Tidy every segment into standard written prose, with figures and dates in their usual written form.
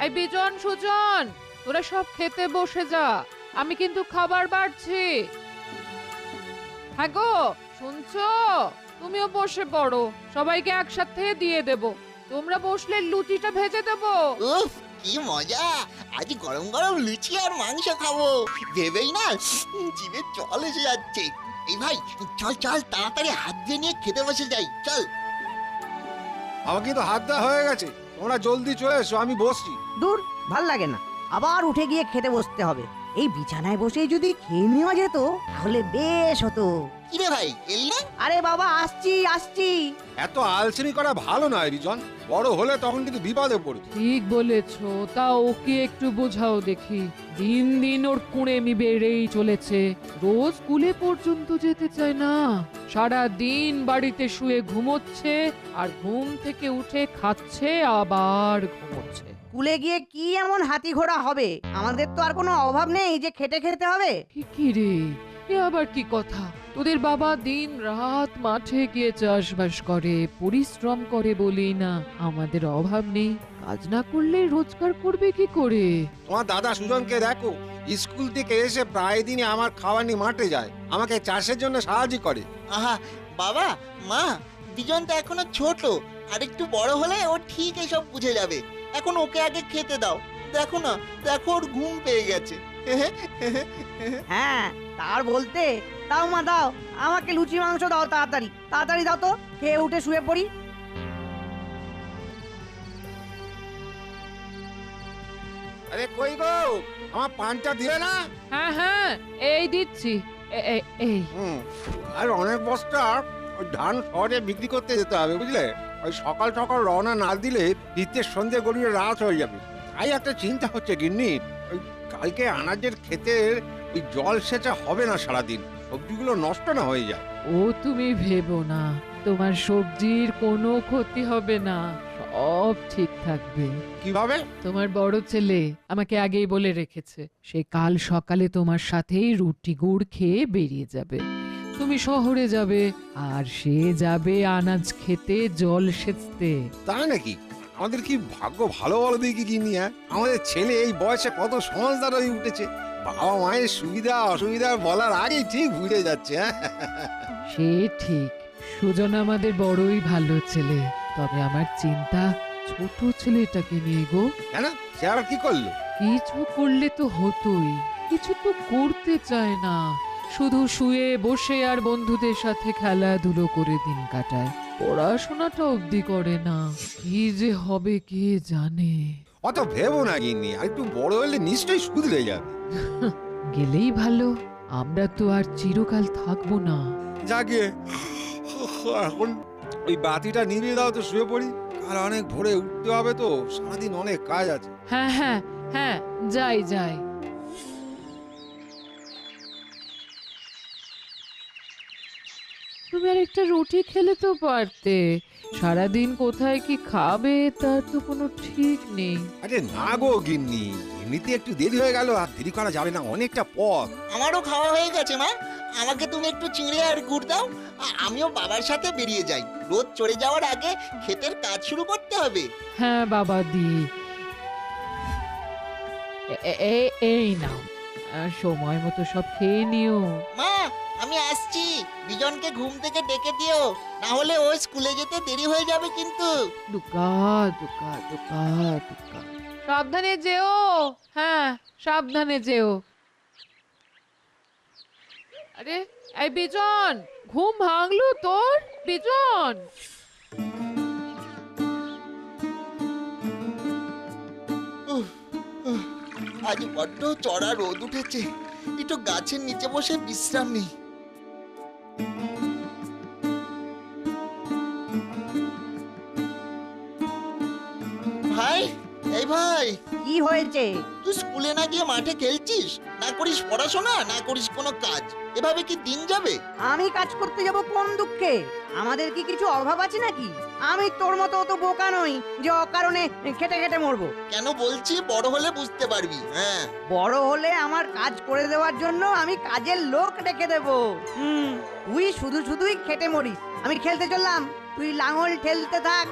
এই বিজন সুজন, তোরা সব খেতে বসে যা, আমি কিন্তু খাবার বাড়ছি। হ্যাঁ গো, শুনছো? তুমিও বসে পড়ো, সবাইকে একসাথে দিয়ে দেব। তোমরা বসলে লুচিটা ভেজে দেবো। উফ, কি মজা! আজ গরম গরম লুচি আর মাংস খাবো ভেবেই না জিভে জল এসে যাচ্ছে। এই ভাই, চল চল তাড়াতাড়ি হাত দিয়ে নিয়ে খেতে বসে যাই, চল। আমাকে তো হাত দেওয়া হয়ে গেছে, তোমরা জলদি চলে এসো, আমি বসছি। দূর, ভাল লাগে না, আবার উঠে গিয়ে খেতে বসতে হবে। এই বিছানায় বসেই যদি খেয়ে নেওয়া যেত তাহলে বেশ হতো। কিরে ভাই, এলি না? আরে বাবা, আসছি আসছি। এত আলসেমি করা ভালো নয় বিজন, বড় হলে তখন কিন্তু বিপদে পড়বে। ঠিক বলেছো, তা ওকে একটু বোঝাও দেখি। দিন দিন ওর কুঁড়েমি বেড়েই চলেছে, রোজ স্কুলে পর্যন্ত যেতে চায় না। সারা দিন বাড়িতে শুয়ে ঘুমোচ্ছে, আর ঘুম থেকে উঠে খাচ্ছে আবার ঘুমোচ্ছে। স্কুলে গিয়ে কি এমন হাতি ঘোড়া হবে? আমাদের তো আর কোনো অভাব নেই যে খেটে খেতে হবে। কি রে, এ আবার কি কথা? তোদের বাবা দিন রাত মাঠে গিয়ে চাষবাস করে, পরিশ্রম করে বলেই না আমাদের অভাব নেই। কাজ না করলে রোজগার করবে কি করে? তোমার দাদা সুজনকে দেখো, স্কুল থেকে এসে প্রায় দিনই আমার খাবার নিয়ে মাঠে যায়, আমাকে চাষের জন্য সাহায্য করে। আহা, বাবা মা দুজন তো এখনো ছোট, আর একটু বড় হলে ও ঠিক এসব বুঝে যাবে। এখন ওকে আগে খেতে দাও। দেখো না, দেখো ওর ঘুম পেয়ে গেছে। হ্যাঁ, তার বলতে। দাও মা দাও, আমাকে লুচি মাংস দাও, তাড়াতাড়ি তাড়াতাড়ি দাও তো, খেয়ে উঠে শুয়ে পড়ি। আরে কই গো, আমার পানটা দিলে না? হ্যাঁ হ্যাঁ, এই দিচ্ছি। এই আর অনেক বস্তা ওই ধান শহরে বিক্রি করতে যেতে হবে, বুঝলে? ওই সকাল সকাল রওনা না দিলে ফিরতে সন্ধে গড়িয়ে রাত হয়ে যাবে। তাই একটা চিন্তা হচ্ছে গিন্নি, ওই কালকে আনাজের ক্ষেতের ওই জল সেচা হবে না সারাদিন, সবজিগুলো নষ্ট না হয়ে যায়। ও তুমি ভেবো না, তোমার সবজির কোনো ক্ষতি হবে না, সব ঠিক থাকবে। কিভাবে? তোমার বড় ছেলে আমাকে আগেই বলে রেখেছে, সে কাল সকালে তোমার সাথেই রুটি গুড় খেয়ে বেরিয়ে যাবে। তুমি শহরে যাবে, আর সে যাবে আনাজ খেতে জল সেচতে। তাই নাকি? আমাদের কি ভাগ্য ভালো বলো দেখি গিন্নি। আমাদের ছেলে এই বয়সে কত সমঝদার হয়ে উঠেছে, বাবা মায়ের সুবিধা অসুবিধা বলার আগেই ঠিক বুঝে যাচ্ছে। সে ঠিক, সুজন আমাদের বড়ই ভালো ছেলে, তবে আমার চিন্তা ছোট ছেলেটাকে নিয়ে গো। কেন, সে আবার কি করলো? কিছু করলে তো হতোই, কিছু তো করতে চায় না, শুধু শুয়ে বসে আর বন্ধুদের সাথে খেলাধুলো করে দিন কাটায়, পড়াশোনাটা অবধি করে না। কি যে হবে কে জানে। অত ভেবো না গিন্নি, আর একটু বড় হলে নিশ্চয়ই শুধরে যাবে। গেলেই ভালো, আমরা তো আর চিরকাল থাকবো না। যাকে এখন ওই বাতিটা নিভিয়ে দাও তো, শুয়ে পড়ি। কাল অনেক ভোরে উঠতে হবে তো, সারাদিন অনেক কাজ আছে। হ্যাঁ হ্যাঁ হ্যাঁ, যাই যাই। তুমি আর একটা রুটি খেলে তো পারতে, সারাদিন কোথায় কি খাবে তার তো কোনো ঠিক নেই। আরে না গো গিন্নি, এমনিতে একটু দেরি হয়ে গেল, আর দেরি করা যাবে না, অনেকটা পথ। আমারও খাওয়া হয়ে গেছে মা, আমাকে তুমি একটু চিংড়ি আর গুড় দাও। আমিও বাবার সাথে বেরিয়ে যাই, রোদ চড়ে যাওয়ার আগে ক্ষেতের কাজ শুরু করতে হবে। হ্যাঁ বাবা দি, এই নাও, সময় মতো সব খেয়ে নিও। মা, আমি আসছি, বিজনকে ঘুম থেকে ডেকে দিও, না হলে ও স্কুলে যেতে দেরি হয়ে যাবে কিন্তু। দুকা দুকা দুকা দুকা, সাবধানে যেও। হ্যাঁ, সাবধানে যেও। আরে এই বিজন, ঘুম ভাঙলো তোর? বিজন, আজ বড্ড চড়া রোদ উঠেছে, একটু গাছের নিচে বসে বিশ্রাম নেই। ভাই, এই ভাই, কি হয়েছে? তুই স্কুলে না গিয়ে মাঠে খেলছিস, না করিস পড়াশোনা, না করিস কোনো কাজ, এভাবে কি দিন যাবে? আমি কাজ করতে যাব কোন দুঃখে? আমাদের কি কিছু অভাব আছে নাকি? আমি তোর মতো অত বোকা নই যে অকারণে খেটে খেটে মরবো। কেন বলছি, বড় হলে বুঝতে পারবি। হ্যাঁ, বড় হলে আমার কাজ করে দেওয়ার জন্য আমি কাজের লোক ডেকে দেব। তুই শুধু শুধুই খেটে মরিস, আমি খেলতে চললাম, তুই লাঙল ঠেলতে থাক।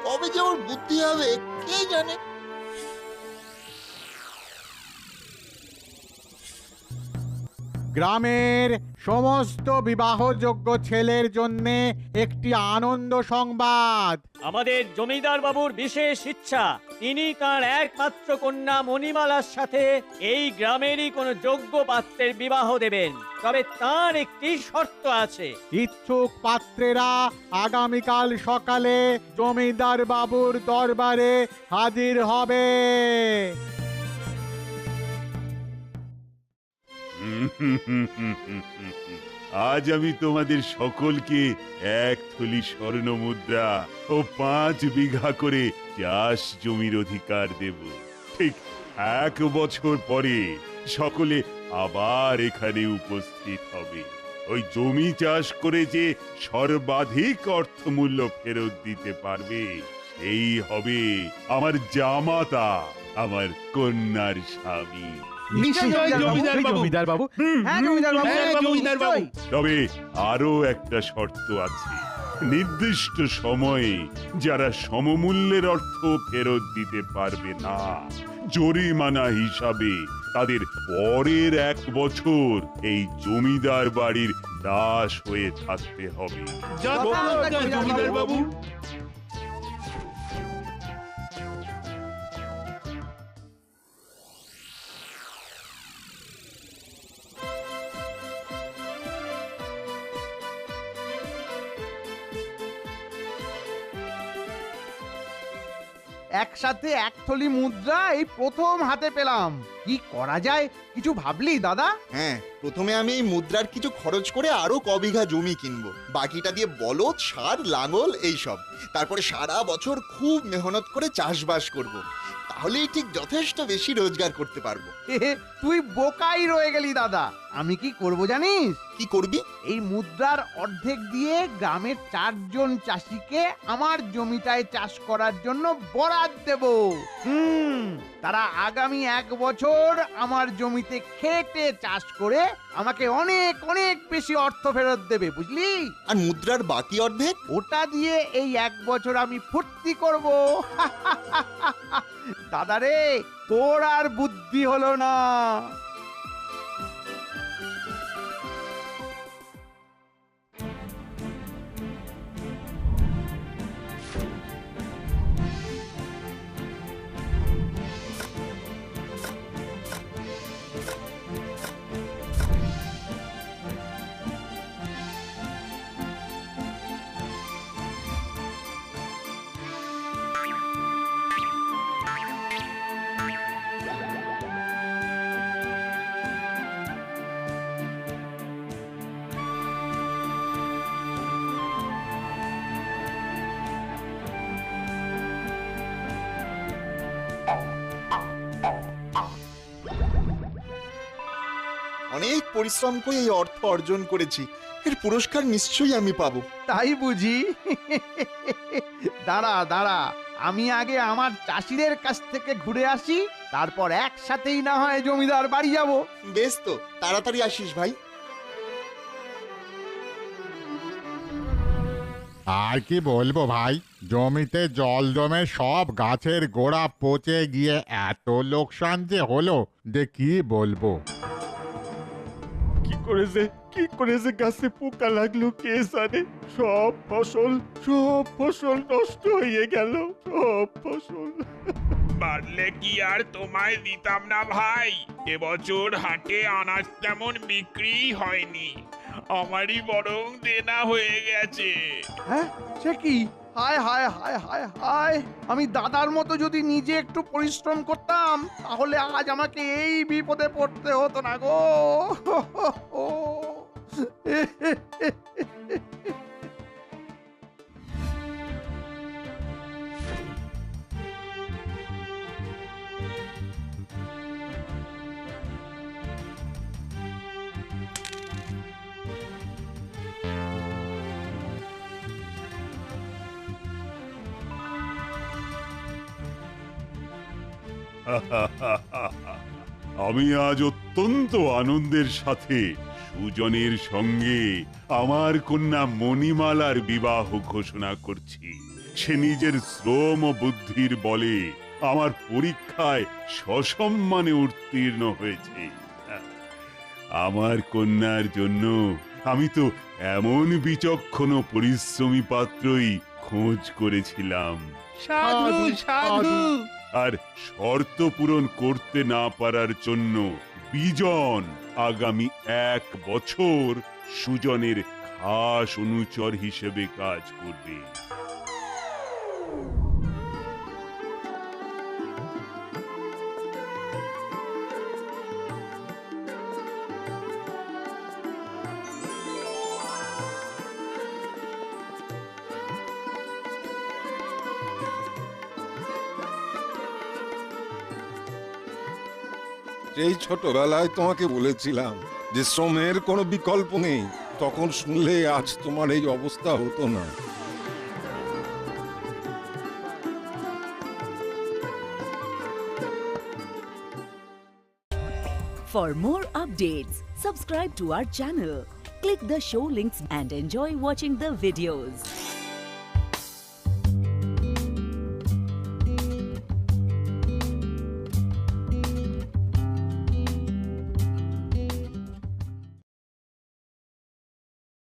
কবে যে ওর বুদ্ধি হবে কে জানে। গ্রামের সমস্ত বিবাহযোগ্য ছেলের জন্য একটি আনন্দ সংবাদ। আমাদের জমিদার বাবুর বিশেষ ইচ্ছা তিনি তার একমাত্র কন্যা মণিমালার সাথে এই গ্রামেরই কোনো যোগ্য পাত্রের বিবাহ দেবেন, তবে তার একটি শর্ত আছে। ইচ্ছুক পাত্রেরা আগামীকাল সকালে জমিদার বাবুর দরবারে হাজির হবে। আজ আমি তোমাদের সকলকে 1 থলি স্বর্ণ মুদ্রা ও 5 বিঘা করে চাষ জমির অধিকার দেব। ঠিক 1 বছর পরে সকলে আবার এখানে উপস্থিত হবে। ওই জমি চাষ করে যে সর্বাধিক অর্থমূল্য ফেরত দিতে পারবে সেই হবে আমার জামাতা, আমার কন্যার স্বামী। তবে আরো একটা শর্ত আছে, নির্দিষ্ট সময়ে যারা সমমূল্যের অর্থ ফেরত দিতে পারবে না, জরিমানা হিসাবে তাদের পরের 1 বছর এই জমিদার বাড়ির দাস হয়ে থাকতে হবে। জমিদার বাবু। একসাথে 1 থলি মুদ্রা এই প্রথম হাতে পেলাম। কি করা যায় কিছু ভাবলি দাদা? হ্যাঁ, প্রথমে আমি এই মুদ্রার কিছু খরচ করে আরো বিঘা জমি কিনবো, বাকিটা দিয়ে বলদ, সার, লাঙল এইসব। তারপরে সারা বছর খুব মেহনত করে চাষবাস করব। তাহলেই ঠিক যথেষ্ট বেশি রোজগার করতে পারবো। তুই বোকাই রয়ে গেলি দাদা। আমি কি করব জানিস? কি করবি? এই মুদ্রার অর্ধেক দিয়ে গ্রামের 4 জন চাষিকে আমার জমিটায় চাষ করার জন্য বরাদ দেব। তারা আগামী 1 বছর আমার জমিতে খেটে চাষ করে আমাকে অনেক অনেক বেশি অর্থ ফেরত দেবে, বুঝলি? আর মুদ্রার বাকি অর্ধেক? ওটা দিয়ে এই 1 বছর আমি ফুর্তি করব। দাদা রে, তোর আর বুদ্ধি হলো না। অনেক পরিশ্রম করে এই অর্থ অর্জন করেছি, এর পুরস্কার নিশ্চয়ই আমি পাবো। তাই বুঝি? দাঁড়া দাঁড়া, আমি আগে আমার চাষিদের কাছ থেকে ঘুরে আসি, তারপর একসাথেই না হয় জমিদার বাড়ি যাব। বেশ, তো তাড়াতাড়ি আসিস ভাই। আর কি বলবো ভাই, জমিতে জল জমে সব গাছের গোড়া পচে গিয়ে এত লোকসান যে হলো যে কি বলবো। কি করেছে গাছে পোকা লাগলো কে জানে। সব ফসল নষ্ট হয়ে গেল, সব ফসল। পারলে কি আর তোমায় দিতাম না ভাই? এবছর হাটে আনাজ তেমন বিক্রি হয়নি, আমারই বরং দেনা হয়ে গেছে। হ্যাঁ, সে কি? হায় হায় হায় হায় হায়, আমি দাদার মতো যদি নিজে একটু পরিশ্রম করতাম তাহলে আজ আমাকে এই বিপদে পড়তে হতো না গো। আমি আজ অত্যন্ত আনন্দের সাথে সুজনের সঙ্গে আমার কন্যা মণিমালার বিবাহ ঘোষণা করছি। সে নিজের শ্রম ও বুদ্ধির বলে আমার পরীক্ষায় সসম্মানে উত্তীর্ণ হয়েছে। আমার কন্যার জন্য আমি তো এমন বিচক্ষণ ও পরিশ্রমী পাত্রই খোঁজ করেছিলাম। সাধু, সাধু। আর শর্ত পূরণ করতে না পারার জন্য বিজন আগামী 1 বছর সুজনের খাস অনুচর হিসেবে কাজ করবে। এই ছোটবেলায় তোমাকে বলেছিলাম যে শ্রমের কোনো বিকল্প নেই, তখন শুনলে আজ তোমার এই অবস্থা হতো না। For more updates, subscribe to our channel, click the show links and enjoy watching the videos.